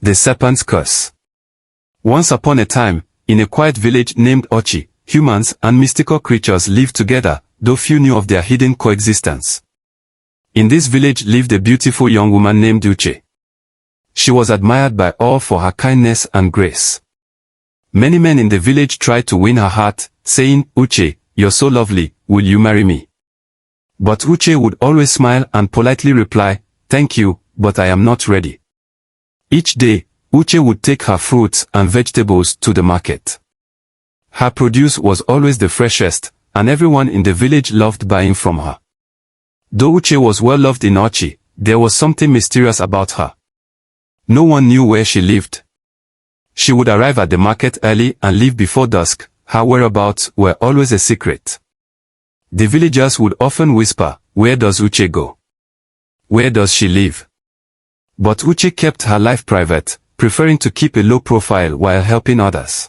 The Serpent's Curse. Once upon a time, in a quiet village named Ochi, humans and mystical creatures lived together, though few knew of their hidden coexistence. In this village lived a beautiful young woman named Uche. She was admired by all for her kindness and grace. Many men in the village tried to win her heart, saying, "Uche, you're so lovely, will you marry me?" But Uche would always smile and politely reply, "Thank you, but I am not ready." Each day, Uche would take her fruits and vegetables to the market. Her produce was always the freshest, and everyone in the village loved buying from her. Though Uche was well loved in Ochi, there was something mysterious about her. No one knew where she lived. She would arrive at the market early and leave before dusk. Her whereabouts were always a secret. The villagers would often whisper, "Where does Uche go? Where does she live?" But Uche kept her life private, preferring to keep a low profile while helping others.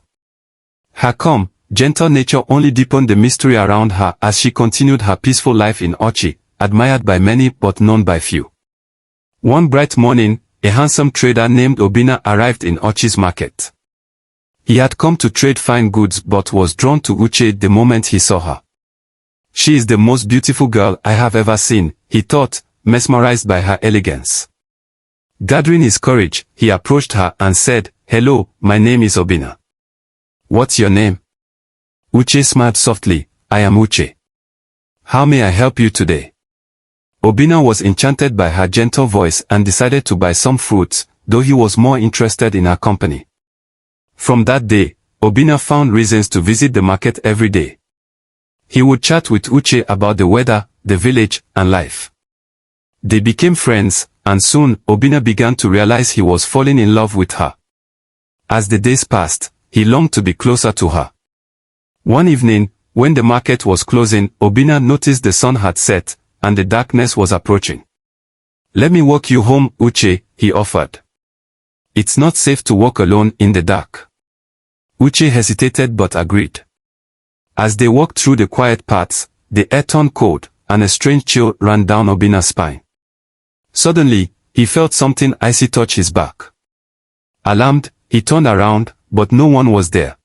Her calm, gentle nature only deepened the mystery around her as she continued her peaceful life in Ochi, admired by many but known by few. One bright morning, a handsome trader named Obina arrived in Ochi's market. He had come to trade fine goods but was drawn to Uche the moment he saw her. "She is the most beautiful girl I have ever seen," he thought, mesmerized by her elegance. Gathering his courage, he approached her and said, "Hello, my name is Obina. What's your name?" Uche smiled softly, "I am Uche. How may I help you today?" Obina was enchanted by her gentle voice and decided to buy some fruits, though he was more interested in her company. From that day, Obina found reasons to visit the market every day. He would chat with Uche about the weather, the village, and life. They became friends, and soon, Obina began to realize he was falling in love with her. As the days passed, he longed to be closer to her. One evening, when the market was closing, Obina noticed the sun had set, and the darkness was approaching. "Let me walk you home, Uche," he offered. "It's not safe to walk alone in the dark." Uche hesitated but agreed. As they walked through the quiet paths, the air turned cold, and a strange chill ran down Obina's spine. Suddenly, he felt something icy touch his back. Alarmed, he turned around, but no one was there.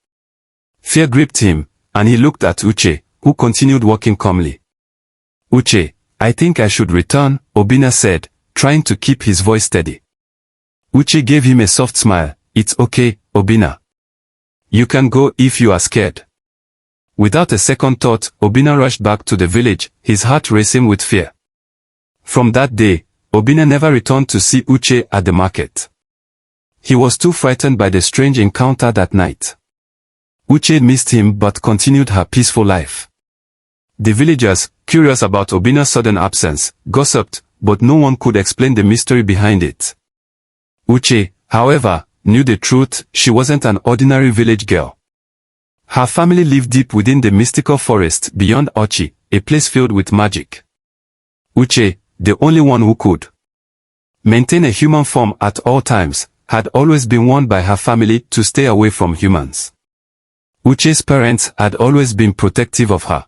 Fear gripped him, and he looked at Uche, who continued walking calmly. "Uche, I think I should return," Obina said, trying to keep his voice steady. Uche gave him a soft smile. "It's okay, Obina. You can go if you are scared." Without a second thought, Obina rushed back to the village, his heart racing with fear. From that day, Obina never returned to see Uche at the market. He was too frightened by the strange encounter that night. Uche missed him but continued her peaceful life. The villagers, curious about Obina's sudden absence, gossiped, but no one could explain the mystery behind it. Uche, however, knew the truth. She wasn't an ordinary village girl. Her family lived deep within the mystical forest beyond Ochi, a place filled with magic. Uche, the only one who could maintain a human form at all times, had always been warned by her family to stay away from humans. Uche's parents had always been protective of her.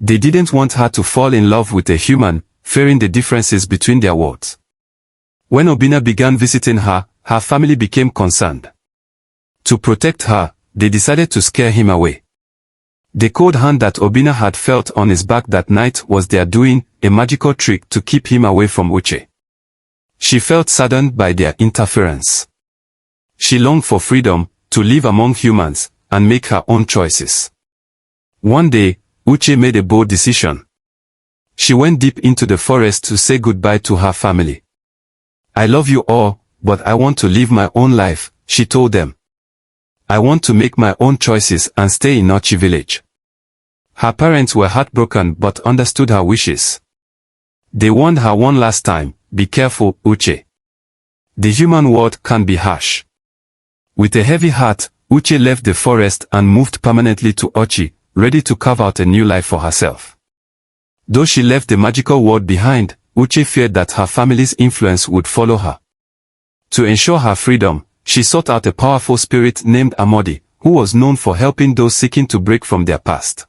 They didn't want her to fall in love with a human, fearing the differences between their worlds. When Obina began visiting her, her family became concerned. To protect her, they decided to scare him away. The cold hand that Obina had felt on his back that night was their doing, a magical trick to keep him away from Uche. She felt saddened by their interference. She longed for freedom, to live among humans, and make her own choices. One day, Uche made a bold decision. She went deep into the forest to say goodbye to her family. "I love you all, but I want to live my own life," she told them. "I want to make my own choices and stay in Ochi village." Her parents were heartbroken but understood her wishes. They warned her one last time, "Be careful, Uche. The human world can be harsh." With a heavy heart, Uche left the forest and moved permanently to Ochi, ready to carve out a new life for herself. Though she left the magical world behind, Uche feared that her family's influence would follow her. To ensure her freedom, she sought out a powerful spirit named Amodi, who was known for helping those seeking to break from their past.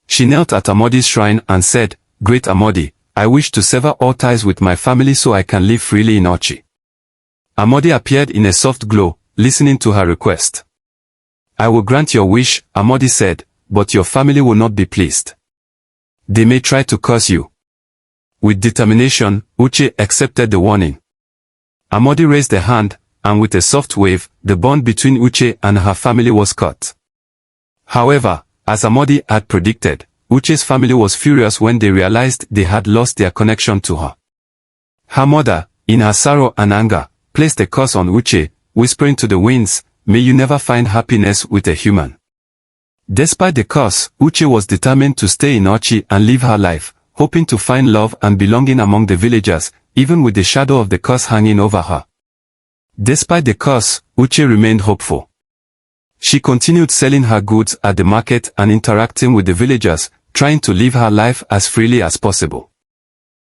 She knelt at Amodi's shrine and said, "Great Amodi, I wish to sever all ties with my family so I can live freely in Ochi." Amodi appeared in a soft glow, listening to her request. I will grant your wish, Amodi said, but your family will not be pleased. They may try to curse you. With determination, Uche accepted the warning. Amodi raised a hand, and with a soft wave, the bond between Uche and her family was cut. However, as Amodi had predicted, Uche's family was furious when they realized they had lost their connection to her. Her mother, in her sorrow and anger, placed a curse on Uche, whispering to the winds, "May you never find happiness with a human." Despite the curse, Uche was determined to stay in Ochi and live her life, hoping to find love and belonging among the villagers, even with the shadow of the curse hanging over her. Despite the curse, Uche remained hopeful. She continued selling her goods at the market and interacting with the villagers, trying to live her life as freely as possible.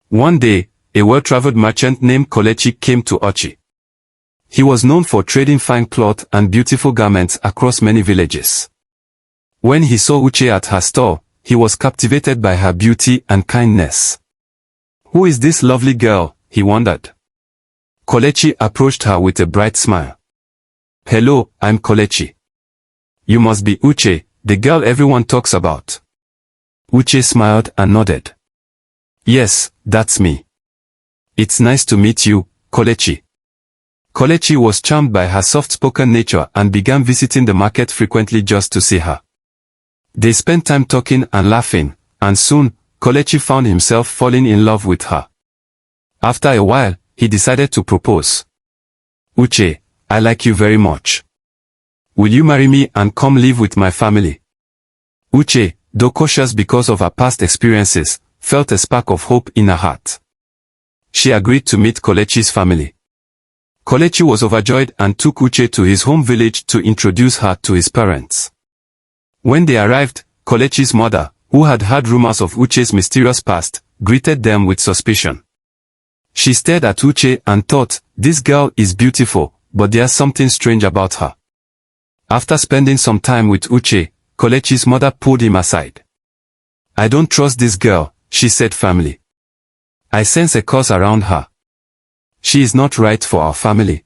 One day, a well-traveled merchant named Kolechi came to Ochi. He was known for trading fine cloth and beautiful garments across many villages. When he saw Uche at her store, he was captivated by her beauty and kindness. "Who is this lovely girl?" he wondered. Kolechi approached her with a bright smile. "Hello, I'm Kolechi. You must be Uche, the girl everyone talks about." Uche smiled and nodded. "Yes, that's me. It's nice to meet you, Kolechi." Kolechi was charmed by her soft-spoken nature and began visiting the market frequently just to see her. They spent time talking and laughing, and soon, Kolechi found himself falling in love with her. After a while, he decided to propose. "Uche, I like you very much. Will you marry me and come live with my family?" Uche, though cautious because of her past experiences, felt a spark of hope in her heart. She agreed to meet Kolechi's family. Kolechi was overjoyed and took Uche to his home village to introduce her to his parents. When they arrived, Kolechi's mother, who had heard rumors of Uche's mysterious past, greeted them with suspicion. She stared at Uche and thought, "This girl is beautiful, but there's something strange about her." After spending some time with Uche, Kolechi's mother pulled him aside. "I don't trust this girl," she said firmly. "I sense a curse around her. She is not right for our family."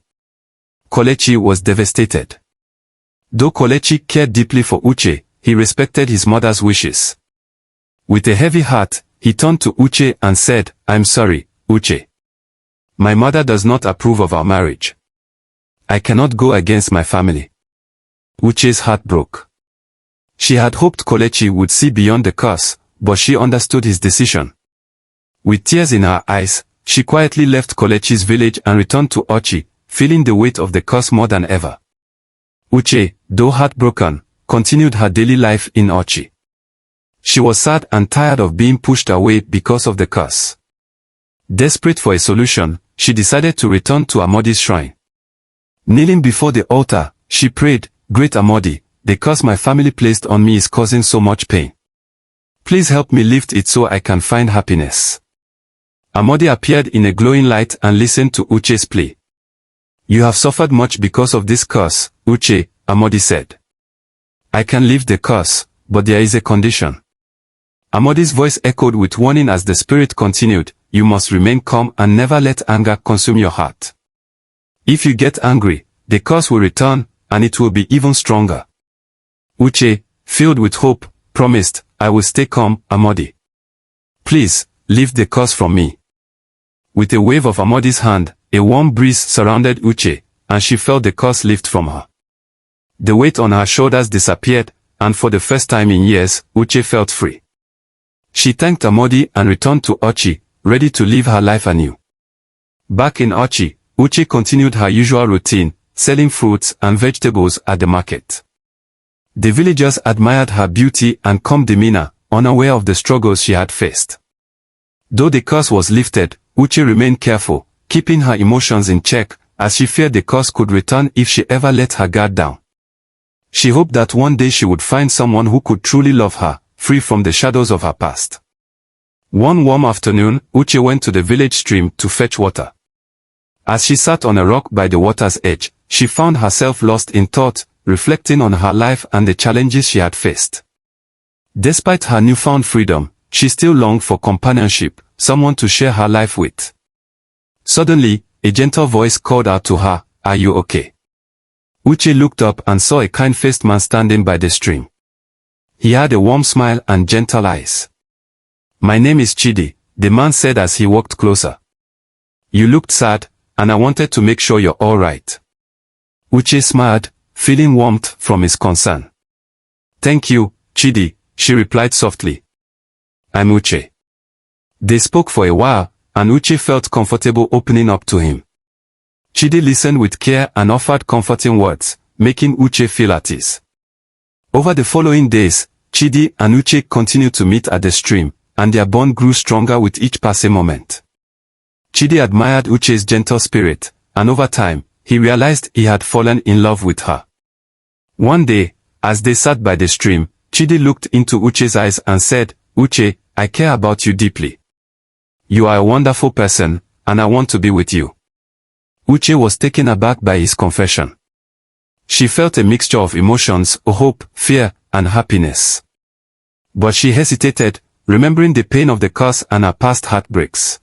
Kolechi was devastated. Though Kolechi cared deeply for Uche, he respected his mother's wishes. With a heavy heart, he turned to Uche and said, "I'm sorry, Uche. My mother does not approve of our marriage. I cannot go against my family." Uche's heart broke. She had hoped Kolechi would see beyond the curse, but she understood his decision. With tears in her eyes, she quietly left Kolechi's village and returned to Ochi, feeling the weight of the curse more than ever. Uche, though heartbroken, continued her daily life in Ochi. She was sad and tired of being pushed away because of the curse. Desperate for a solution, she decided to return to Amodi's shrine. Kneeling before the altar, she prayed, "Great Amodi, the curse my family placed on me is causing so much pain. Please help me lift it so I can find happiness." Amodi appeared in a glowing light and listened to Uche's plea. "You have suffered much because of this curse, Uche," Amodi said. "I can lift the curse, but there is a condition." Amodi's voice echoed with warning as the spirit continued, "You must remain calm and never let anger consume your heart. If you get angry, the curse will return, and it will be even stronger." Uche, filled with hope, promised, "I will stay calm, Amodi. Please, lift the curse from me." With a wave of Amodi's hand, a warm breeze surrounded Uche, and she felt the curse lift from her. The weight on her shoulders disappeared, and for the first time in years, Uche felt free. She thanked Amodi and returned to Ochi, ready to live her life anew. Back in Ochi, Uche continued her usual routine, selling fruits and vegetables at the market. The villagers admired her beauty and calm demeanor, unaware of the struggles she had faced. Though the curse was lifted, Uche remained careful, keeping her emotions in check, as she feared the curse could return if she ever let her guard down. She hoped that one day she would find someone who could truly love her, free from the shadows of her past. One warm afternoon, Uche went to the village stream to fetch water. As she sat on a rock by the water's edge, she found herself lost in thought, reflecting on her life and the challenges she had faced. Despite her newfound freedom, she still longed for companionship, someone to share her life with. Suddenly, a gentle voice called out to her, "Are you okay?" Uche looked up and saw a kind-faced man standing by the stream. He had a warm smile and gentle eyes. "My name is Chidi," the man said as he walked closer. "You looked sad, and I wanted to make sure you're all right." Uche smiled, feeling warmth from his concern. "Thank you, Chidi," she replied softly. "I'm Uche." They spoke for a while, and Uche felt comfortable opening up to him. Chidi listened with care and offered comforting words, making Uche feel at ease. Over the following days, Chidi and Uche continued to meet at the stream, and their bond grew stronger with each passing moment. Chidi admired Uche's gentle spirit, and over time, he realized he had fallen in love with her. One day, as they sat by the stream, Chidi looked into Uche's eyes and said, "Uche, I care about you deeply. You are a wonderful person, and I want to be with you." Uche was taken aback by his confession. She felt a mixture of emotions, hope, fear, and happiness. But she hesitated, remembering the pain of the curse and her past heartbreaks.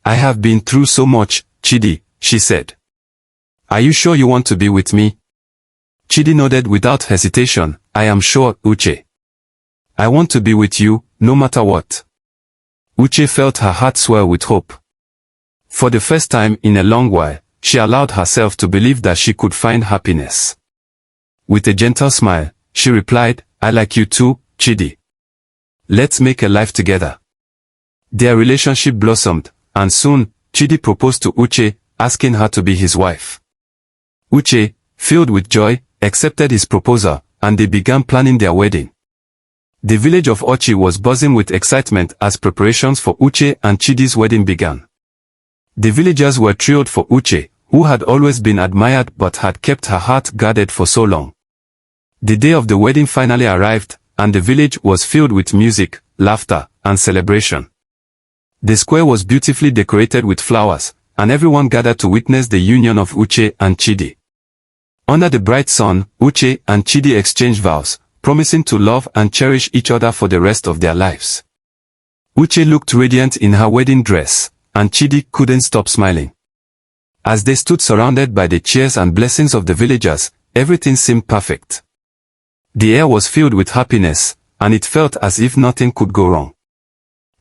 "I have been through so much, Chidi," she said. "Are you sure you want to be with me?" Chidi nodded without hesitation. "I am sure, Uche. I want to be with you, no matter what." Uche felt her heart swell with hope. For the first time in a long while, she allowed herself to believe that she could find happiness. With a gentle smile, she replied, "I like you too, Chidi. Let's make a life together." Their relationship blossomed, and soon, Chidi proposed to Uche, asking her to be his wife. Uche, filled with joy, accepted his proposal, and they began planning their wedding. The village of Ochi was buzzing with excitement as preparations for Uche and Chidi's wedding began. The villagers were thrilled for Uche, who had always been admired but had kept her heart guarded for so long. The day of the wedding finally arrived, and the village was filled with music, laughter, and celebration. The square was beautifully decorated with flowers, and everyone gathered to witness the union of Uche and Chidi. Under the bright sun, Uche and Chidi exchanged vows, promising to love and cherish each other for the rest of their lives. Uche looked radiant in her wedding dress, and Chidi couldn't stop smiling. As they stood surrounded by the cheers and blessings of the villagers, everything seemed perfect. The air was filled with happiness, and it felt as if nothing could go wrong.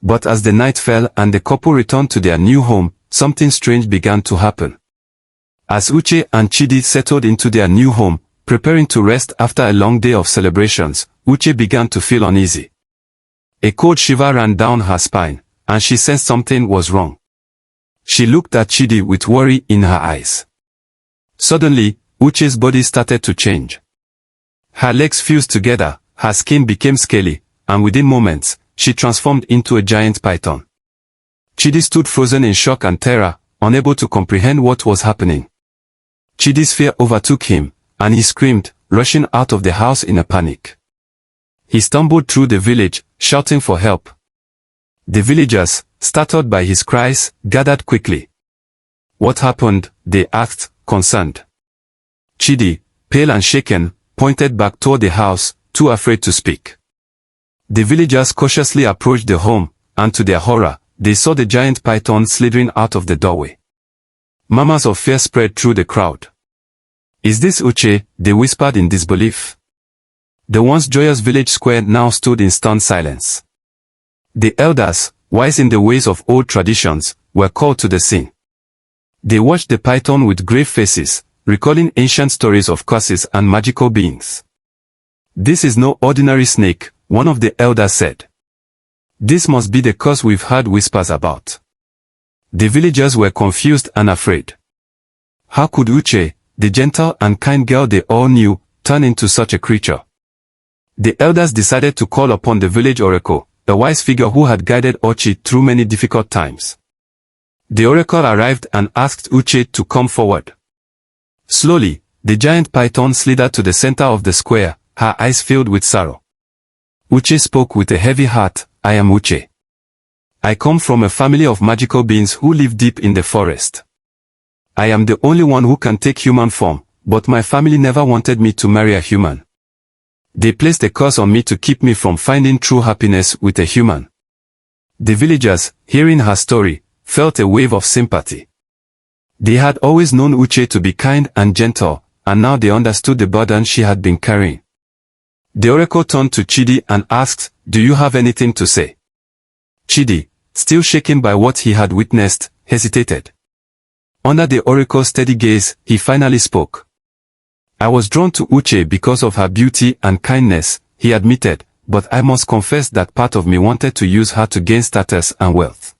But as the night fell and the couple returned to their new home, something strange began to happen. As Uche and Chidi settled into their new home, preparing to rest after a long day of celebrations, Uche began to feel uneasy. A cold shiver ran down her spine, and she sensed something was wrong. She looked at Chidi with worry in her eyes. Suddenly, Uche's body started to change. Her legs fused together, her skin became scaly, and within moments, she transformed into a giant python. Chidi stood frozen in shock and terror, unable to comprehend what was happening. Chidi's fear overtook him, and he screamed, rushing out of the house in a panic. He stumbled through the village, shouting for help. The villagers, startled by his cries, gathered quickly. "What happened?" they asked, concerned. Chidi, pale and shaken, pointed back toward the house, too afraid to speak. The villagers cautiously approached the home, and to their horror, they saw the giant python slithering out of the doorway. Murmurs of fear spread through the crowd. "Is this Uche?" they whispered in disbelief. The once joyous village square now stood in stunned silence. The elders, wise in the ways of old traditions, were called to the scene. They watched the python with grave faces, recalling ancient stories of curses and magical beings. "This is no ordinary snake," one of the elders said. "This must be the curse we've heard whispers about." The villagers were confused and afraid. How could Uche, the gentle and kind girl they all knew, turn into such a creature? The elders decided to call upon the village oracle, a wise figure who had guided Ochi through many difficult times. The oracle arrived and asked Uche to come forward. Slowly, the giant python slithered to the center of the square, her eyes filled with sorrow. Uche spoke with a heavy heart, "I am Uche. I come from a family of magical beings who live deep in the forest. I am the only one who can take human form, but my family never wanted me to marry a human. They placed a curse on me to keep me from finding true happiness with a human." The villagers, hearing her story, felt a wave of sympathy. They had always known Uche to be kind and gentle, and now they understood the burden she had been carrying. The oracle turned to Chidi and asked, "Do you have anything to say?" Chidi, still shaken by what he had witnessed, hesitated. Under the oracle's steady gaze, he finally spoke. "I was drawn to Uche because of her beauty and kindness," he admitted, "but I must confess that part of me wanted to use her to gain status and wealth.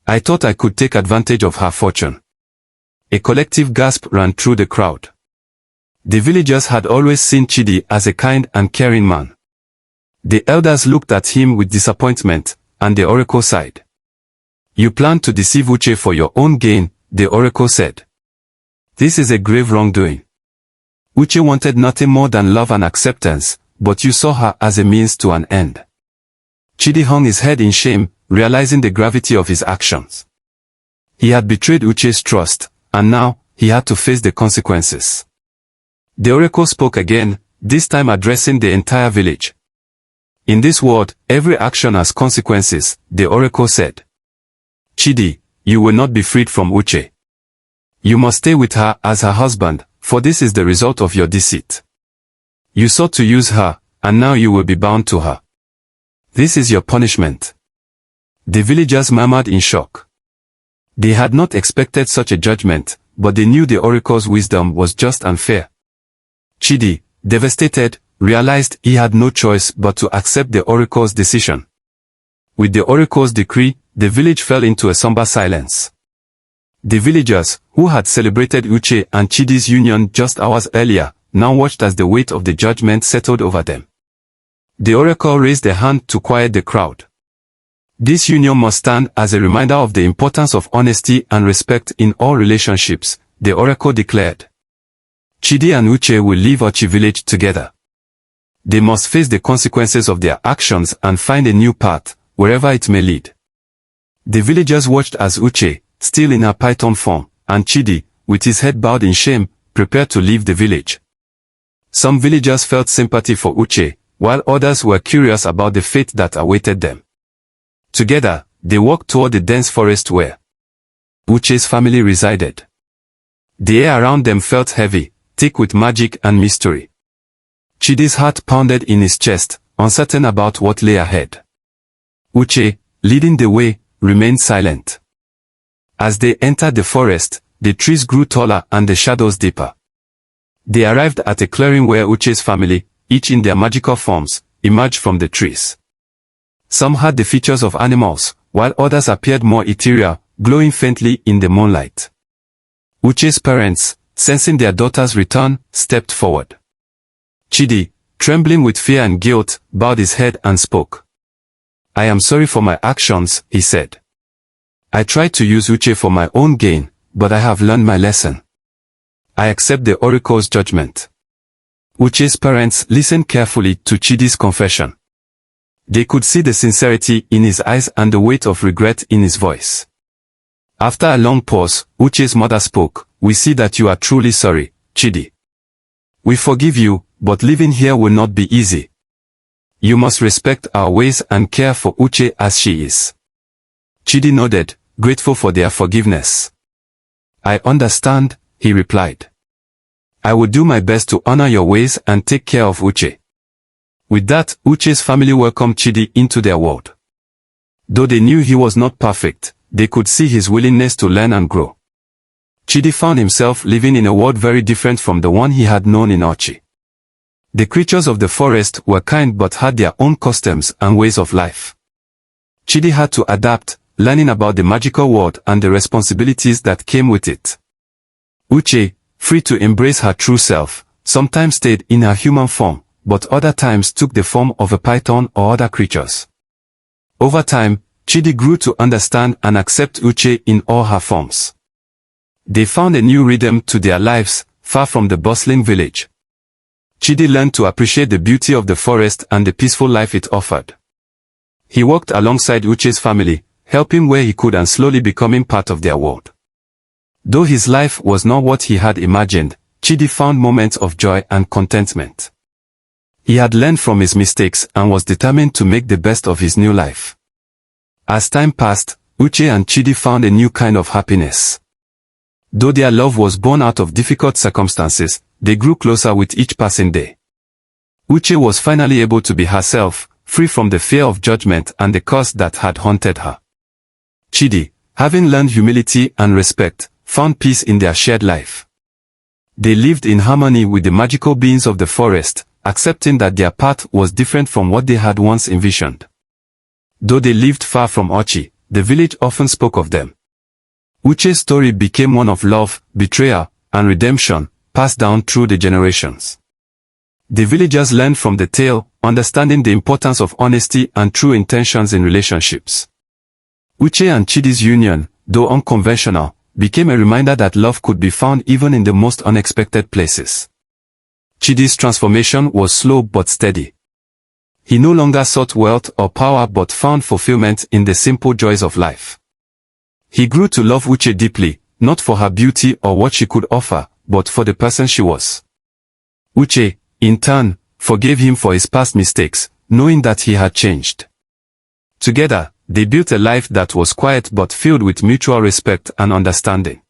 I thought I could take advantage of her fortune." A collective gasp ran through the crowd. The villagers had always seen Chidi as a kind and caring man. The elders looked at him with disappointment, and the oracle sighed. "You plan to deceive Uche for your own gain," the oracle said. "This is a grave wrongdoing. Uche wanted nothing more than love and acceptance, but you saw her as a means to an end." Chidi hung his head in shame, realizing the gravity of his actions. He had betrayed Uche's trust, and now, he had to face the consequences. The oracle spoke again, this time addressing the entire village. "In this world, every action has consequences," the oracle said. "Chidi, you will not be freed from Uche. You must stay with her as her husband, for this is the result of your deceit. You sought to use her, and now you will be bound to her. This is your punishment." The villagers murmured in shock. They had not expected such a judgment, but they knew the oracle's wisdom was just and fair. Chidi, devastated, realized he had no choice but to accept the oracle's decision. With the oracle's decree, the village fell into a somber silence. The villagers, who had celebrated Uche and Chidi's union just hours earlier, now watched as the weight of the judgment settled over them. The oracle raised a hand to quiet the crowd. "This union must stand as a reminder of the importance of honesty and respect in all relationships," the oracle declared. "Chidi and Uche will leave Ochi village together. They must face the consequences of their actions and find a new path, wherever it may lead." The villagers watched as Uche, still in her python form, and Chidi, with his head bowed in shame, prepared to leave the village. Some villagers felt sympathy for Uche, while others were curious about the fate that awaited them. Together, they walked toward the dense forest where Uche's family resided. The air around them felt heavy, thick with magic and mystery. Chidi's heart pounded in his chest, uncertain about what lay ahead. Uche, leading the way, remained silent. As they entered the forest, the trees grew taller and the shadows deeper. They arrived at a clearing where Uche's family, each in their magical forms, emerged from the trees. Some had the features of animals, while others appeared more ethereal, glowing faintly in the moonlight. Uche's parents, sensing their daughter's return, stepped forward. Chidi, trembling with fear and guilt, bowed his head and spoke. "I am sorry for my actions," he said. "I tried to use Uche for my own gain, but I have learned my lesson. I accept the oracle's judgment." Uche's parents listened carefully to Chidi's confession. They could see the sincerity in his eyes and the weight of regret in his voice. After a long pause, Uche's mother spoke. "We see that you are truly sorry, Chidi. We forgive you, but living here will not be easy. You must respect our ways and care for Uche as she is." Chidi nodded, grateful for their forgiveness. "I understand," he replied. "I will do my best to honor your ways and take care of Uche." With that, Uche's family welcomed Chidi into their world. Though they knew he was not perfect, they could see his willingness to learn and grow. Chidi found himself living in a world very different from the one he had known in Ochi. The creatures of the forest were kind but had their own customs and ways of life. Chidi had to adapt, learning about the magical world and the responsibilities that came with it. Uche, free to embrace her true self, sometimes stayed in her human form, but other times took the form of a python or other creatures. Over time, Chidi grew to understand and accept Uche in all her forms. They found a new rhythm to their lives, far from the bustling village. Chidi learned to appreciate the beauty of the forest and the peaceful life it offered. He walked alongside Uche's family, helping where he could and slowly becoming part of their world. Though his life was not what he had imagined, Chidi found moments of joy and contentment. He had learned from his mistakes and was determined to make the best of his new life. As time passed, Uche and Chidi found a new kind of happiness. Though their love was born out of difficult circumstances, they grew closer with each passing day. Uche was finally able to be herself, free from the fear of judgment and the curse that had haunted her. Chidi, having learned humility and respect, found peace in their shared life. They lived in harmony with the magical beings of the forest, accepting that their path was different from what they had once envisioned. Though they lived far from Ochi, the village often spoke of them. Uche's story became one of love, betrayal, and redemption, passed down through the generations. The villagers learned from the tale, understanding the importance of honesty and true intentions in relationships. Uche and Chidi's union, though unconventional, became a reminder that love could be found even in the most unexpected places. Chidi's transformation was slow but steady. He no longer sought wealth or power but found fulfillment in the simple joys of life. He grew to love Uche deeply, not for her beauty or what she could offer, but for the person she was. Uche, in turn, forgave him for his past mistakes, knowing that he had changed. Together, they built a life that was quiet but filled with mutual respect and understanding.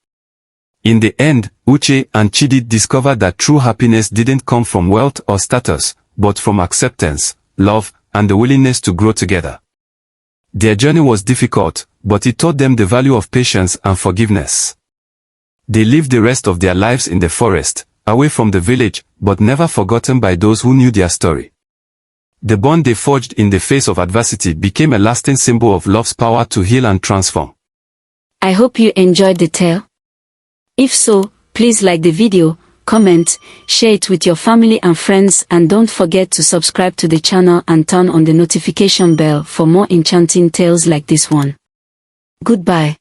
In the end, Uche and Chidi discovered that true happiness didn't come from wealth or status, but from acceptance, love, and the willingness to grow together. Their journey was difficult, but it taught them the value of patience and forgiveness. They lived the rest of their lives in the forest, away from the village, but never forgotten by those who knew their story. The bond they forged in the face of adversity became a lasting symbol of love's power to heal and transform. I hope you enjoyed the tale. If so, please like the video, comment, share it with your family and friends, and don't forget to subscribe to the channel and turn on the notification bell for more enchanting tales like this one. Goodbye.